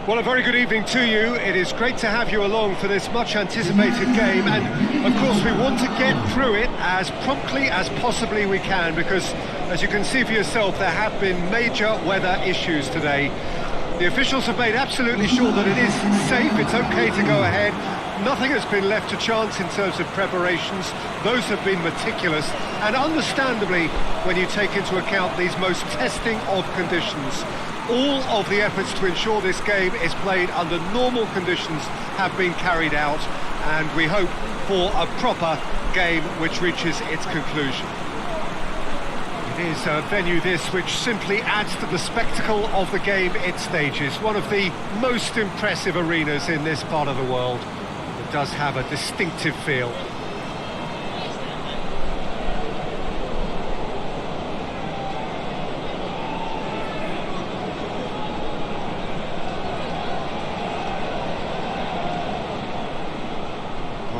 Well, a very good evening to you. It is great to have you along for this much-anticipated game, and of course we want to get through it as promptly as possibly we can, because, as you can see for yourself, there have been major weather issues today. The officials have made absolutely sure that it is safe, it's okay to go ahead. Nothing has been left to chance in terms of preparations. Those have been meticulous, and understandably, when you take into account these most testing of conditions, all of the efforts to ensure this game is played under normal conditions have been carried out, and we hope for a proper game which reaches its conclusion. It is a venue this which simply adds to the spectacle of the game it stages. One of the most impressive arenas in this part of the world. It does have a distinctive feel.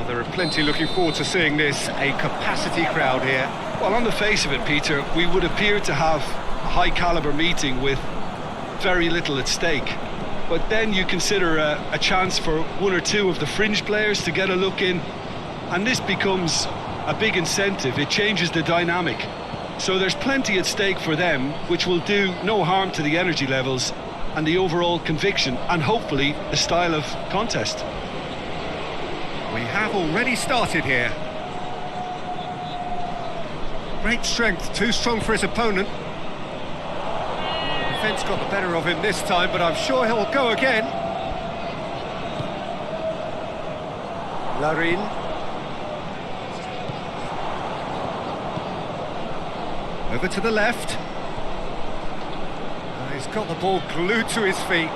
There are plenty looking forward to seeing this, a capacity crowd here. Well, on the face of it, Peter, we would appear to have a high-caliber meeting with very little at stake. But then you consider a chance for one or two of the fringe players to get a look in, and this becomes a big incentive. It changes the dynamic. So there's plenty at stake for them, which will do no harm to the energy levels and the overall conviction, and hopefully the style of contest. We have already started here. Great strength, too strong for his opponent. Defence got the better of him this time, but I'm sure he'll go again. Larin. Over to the left. He's got the ball glued to his feet.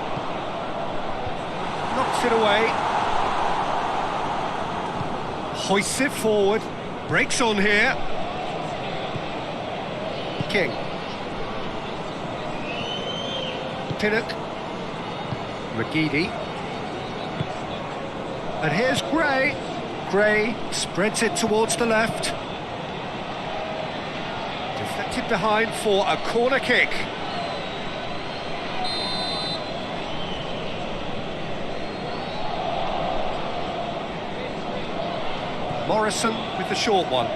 Knocks it away. Hoists it forward, breaks on here. King. Pinnock. McGeady. And here's Gray. Gray spreads it towards the left. Deflected behind for a corner kick. Morrison with the short one.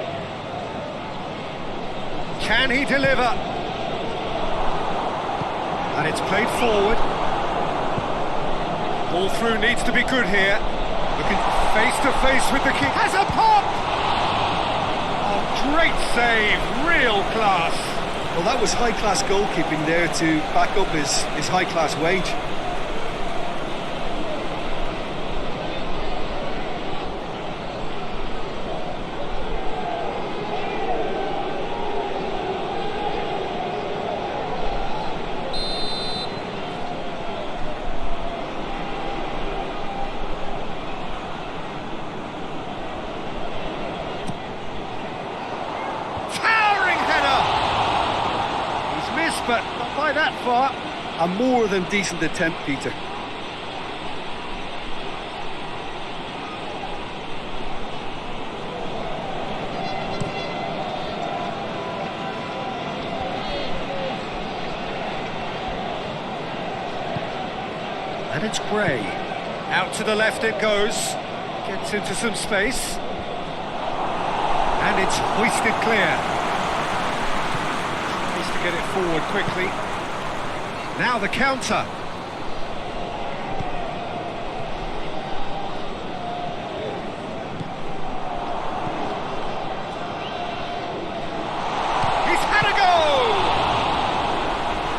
Can he deliver? And it's played forward. Ball through needs to be good here. Looking face to face with the keeper. Has a pop! Oh, great save, real class. Well, that was high-class goalkeeping there to back up his high-class wage. But not by that far. A more than decent attempt, Peter. And it's Gray. Out to the left it goes. Gets into some space. And it's hoisted clear. Get it forward quickly. Now the counter. He's had a go!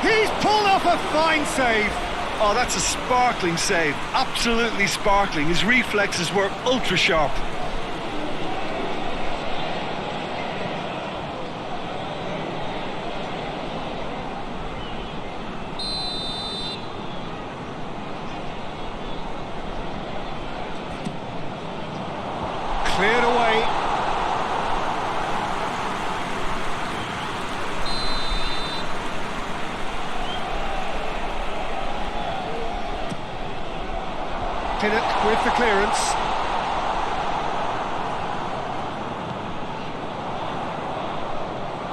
He's pulled off a fine save. Oh, that's a sparkling save. Absolutely sparkling. His reflexes were ultra sharp. Cleared away. Pinnock with the clearance.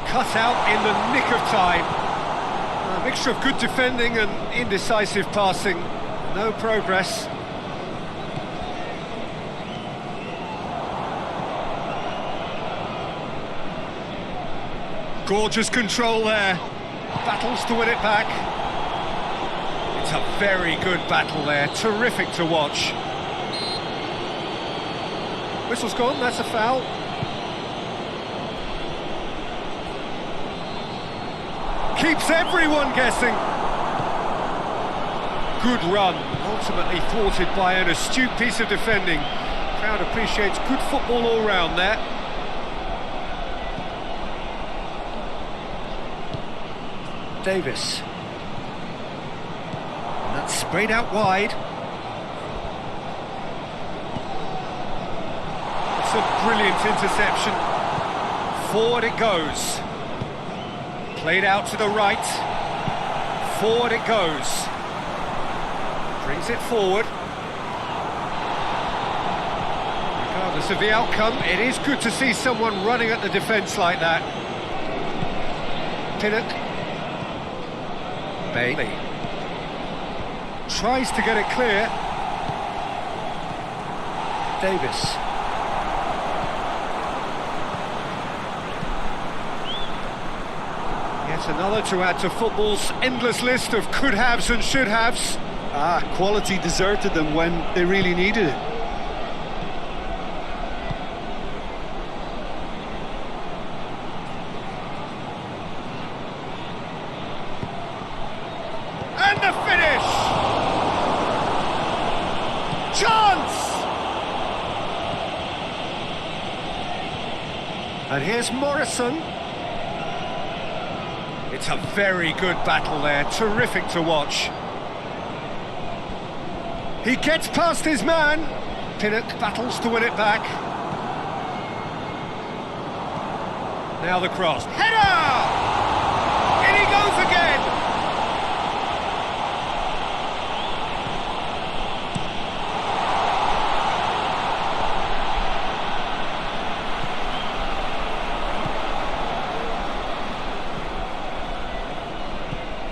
Cut out in the nick of time. A mixture of good defending and indecisive passing. no progress. Gorgeous control there. Battles to win it back. It's a very good battle there. Terrific to watch. Whistle's gone, that's a foul. Keeps everyone guessing. Good run, ultimately thwarted by an astute piece of defending. Crowd appreciates good football all round there. Davis. And that's sprayed out wide. It's a brilliant interception. Forward it goes. Played out to the right. Forward it goes. Brings it forward. Regardless of the outcome, it is good to see someone running at the defence like that. Pinnock. Bailey. Tries to get it clear. Davis. Yet another to add to football's endless list of could-haves and should-haves. Quality deserted them when they really needed it. And the finish! Chance! And here's Morrison. It's a very good battle there, terrific to watch. He gets past his man. Pinnock battles to win it back. Now the cross. Header! In he goes again!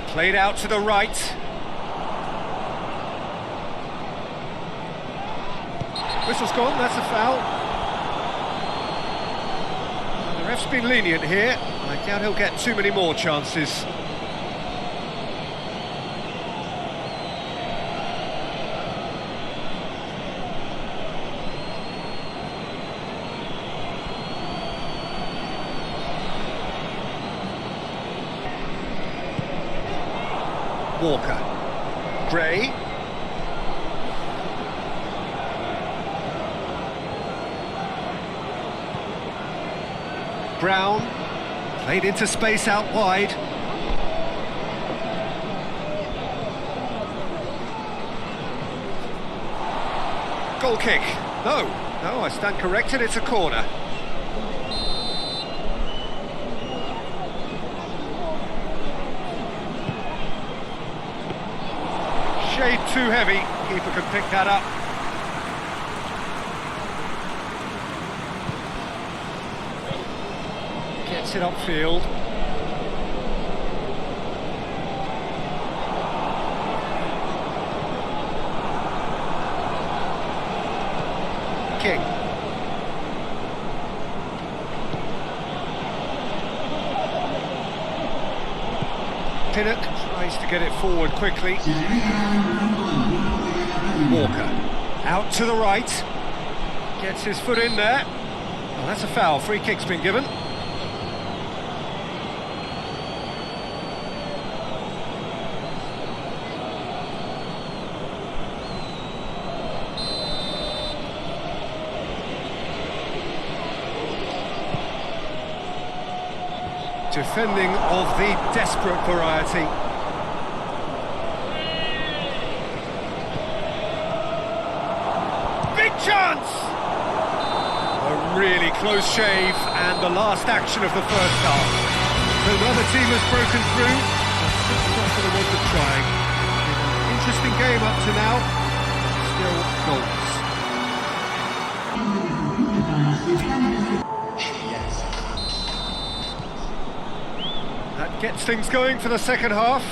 Played out to the right. Whistle's gone, that's a foul. The ref's been lenient here. I doubt he'll get too many more chances. Walker. Gray. Brown. Played into space out wide. Goal kick. No, I stand corrected, it's a corner. Shade too heavy, keeper can pick that up. Gets it upfield. King. Pinnock tries to get it forward quickly. Walker out to the right, gets his foot in there. Well, that's a foul, free kick's been given. Defending of the desperate variety. Big chance! A really close shave and the last action of the first half. Another team has broken through, but not for the want of trying. An interesting game up to now, still goals. That gets things going for the second half.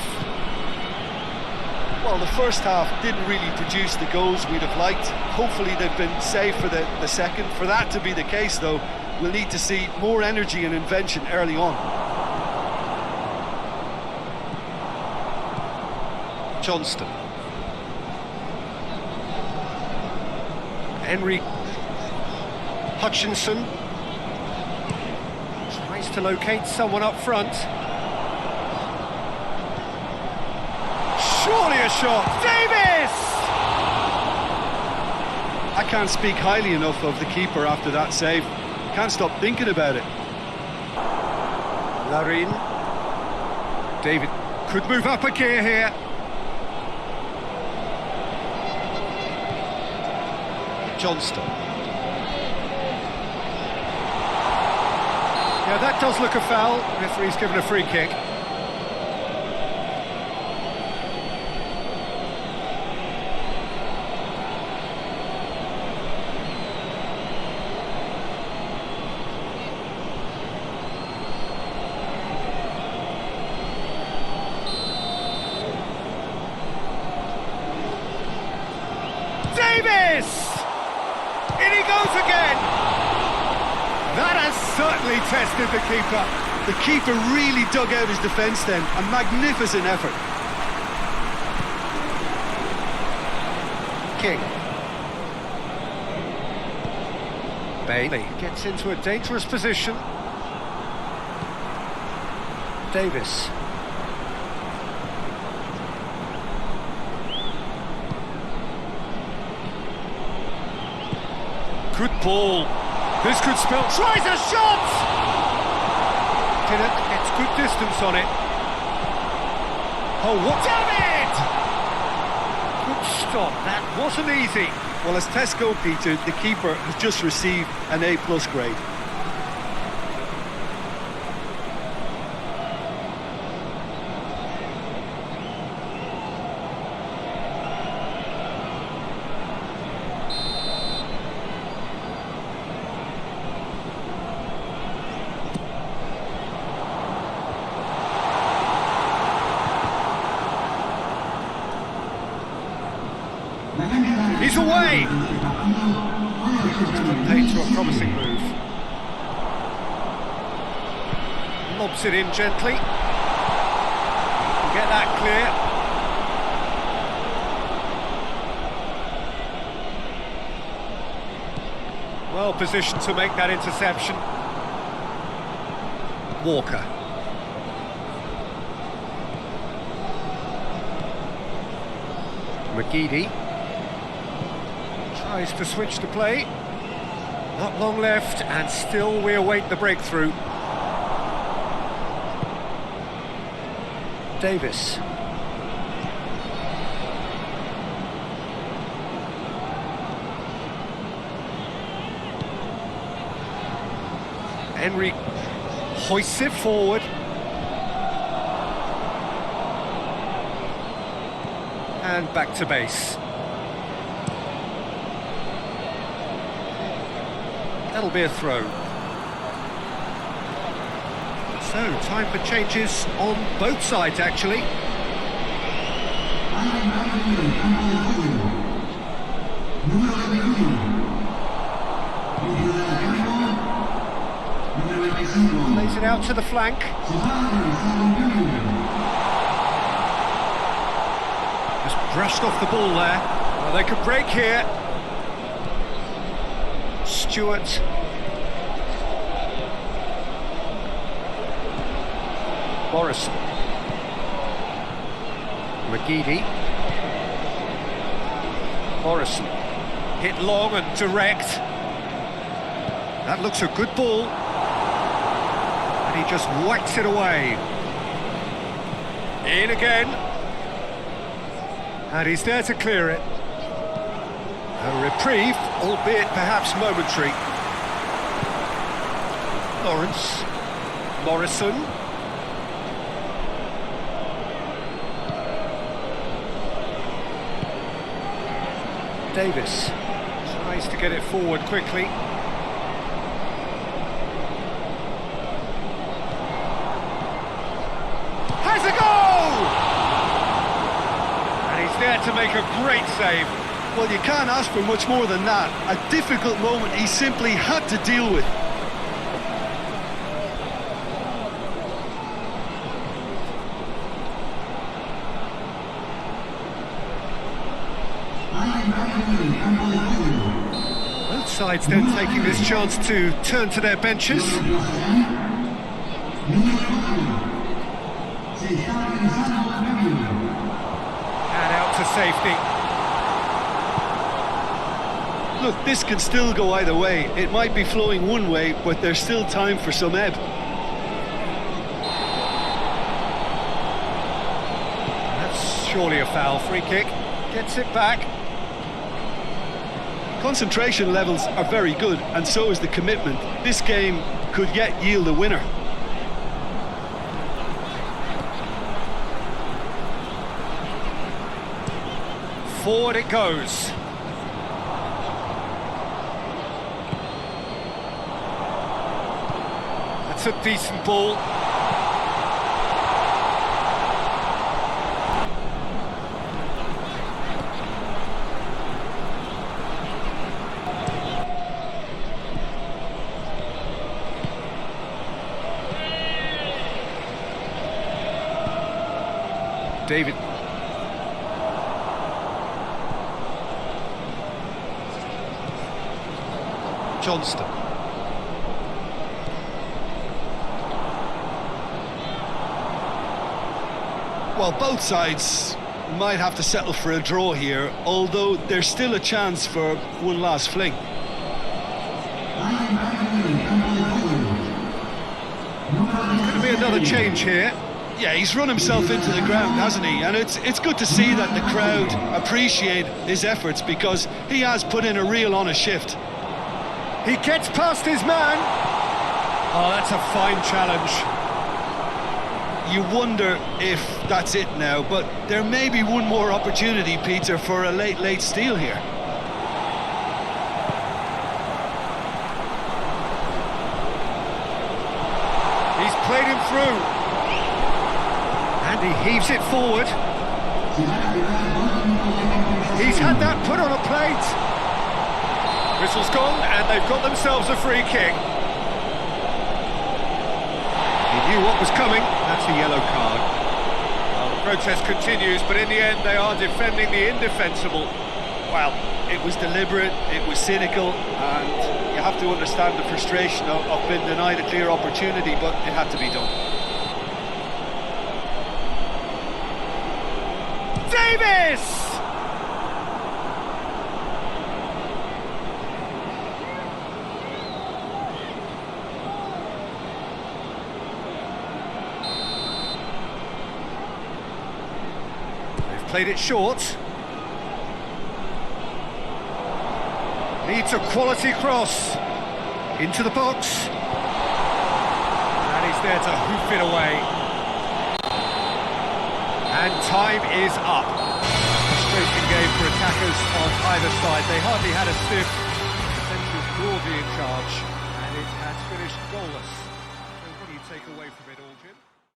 Well, the first half didn't really produce the goals we'd have liked. Hopefully they've been saved for the second. For that to be the case, though, we'll need to see more energy and invention early on. Johnston. Henry Hutchinson tries to locate someone up front. Surely a shot. Davis! I can't speak highly enough of the keeper after that save. Can't stop thinking about it. Larin. David could move up a gear here. Johnston. Yeah, that does look a foul. Referee's given a free kick. Davis! In he goes again! That has certainly tested the keeper. The keeper really dug out his defence then. A magnificent effort. King. Bailey gets into a dangerous position. Davis. Good ball. This could spell... Tries a shot! Didn't. It's good distance on it. Oh, what? Damn it! Good stop. That wasn't easy. Well, as tests go, Peter, the keeper has just received an A+ grade. He's away! Paid to a promising move. Lobs it in gently. Get that clear. Well positioned to make that interception. Walker. McGeady. Tries to switch the play. Not long left, and still we await the breakthrough. Davis. Henry hoists it forward. And back to base. That'll be a throw. So, time for changes on both sides, actually. Lays it out to the flank. Just brushed off the ball there. Well, they could break here. Stewart. Morrison. McGeady. Morrison. Hit long and direct. That looks a good ball. And he just whacks it away. In again. And he's there to clear it. A reprieve, albeit perhaps momentary. Lawrence. Morrison. Davis tries to get it forward quickly. Has a goal! And he's there to make a great save. Well, you can't ask for much more than that. A difficult moment he simply had to deal with. Both sides then taking this chance to turn to their benches. And out to safety. Look, this can still go either way. It might be flowing one way, but there's still time for some ebb. That's surely a foul. Free kick. Gets it back. Concentration levels are very good, and so is the commitment. This game could yet yield a winner. Forward it goes. That's a decent ball. David. Johnston. Well, both sides might have to settle for a draw here, although there's still a chance for one last fling. Could be another change here. Yeah, he's run himself into the ground, hasn't he? And it's good to see that the crowd appreciate his efforts, because he has put in a real honest shift. He gets past his man. Oh, that's a fine challenge. You wonder if that's it now, but there may be one more opportunity, Peter, for a late steal here. He's played him through. And he heaves it forward. He's had that put on a plate. Whistle's gone, and they've got themselves a free kick. He knew what was coming. That's a yellow card. Well, the protest continues, but in the end they are defending the indefensible. Well, it was deliberate, it was cynical, and you have to understand the frustration of being denied a clear opportunity, but it had to be done. Davis! They've played it short. Needs a quality cross. Into the box. And he's there to hoof it away. And time is up. Frustrating game for attackers on either side. They hardly had a sniff. The defence was broadly in charge, and it has finished goalless. So what do you take away from it all, Jim?